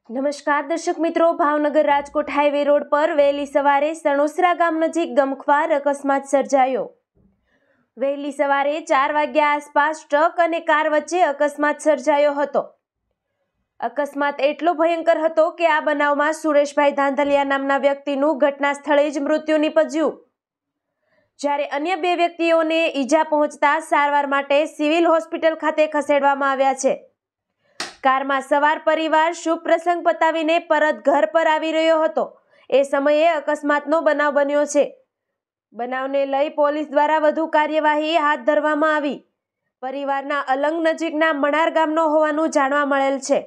નમસ્કાર દર્શક મિત્રો, ભાવનગર રાજકોટ હાઈવે રોડ પર વહેલી સવારે સણોસરા ગામ નજીક ગમખ્વાર અકસ્માત સર્જાયો। વહેલી સવારે 4 વાગ્યા આસપાસ ટ્રક અને કાર વચ્ચે અકસ્માત સર્જાયો હતો। અકસ્માત એટલો ભયંકર હતો કે આ બનાવમાં સુરેશભાઈ ધાંધલિયા નામના વ્યક્તિનું ઘટના સ્થળે જ મૃત્યુ નીપજ્યું, જ્યારે અન્ય 2 વ્યક્તિઓને ઈજા પહોંચતા સારવાર માટે સિવિલ હોસ્પિટલ ખાતે ખસેડવામાં આવ્યા છે। કારમાં સવાર પરિવાર શુભ પ્રસંગ પતાવીને પરત ઘર પર આવી રહ્યો હતો। એ સમયે અકસ્માતનો બનાવ બન્યો છે। બનાવને લઈ પોલીસ દ્વારા વધુ કાર્યવાહી હાથ ધરવામાં આવી। પરિવારના અલંગ નજીકના મણાર ગામનો હોવાનું જાણવા મળેલ છે।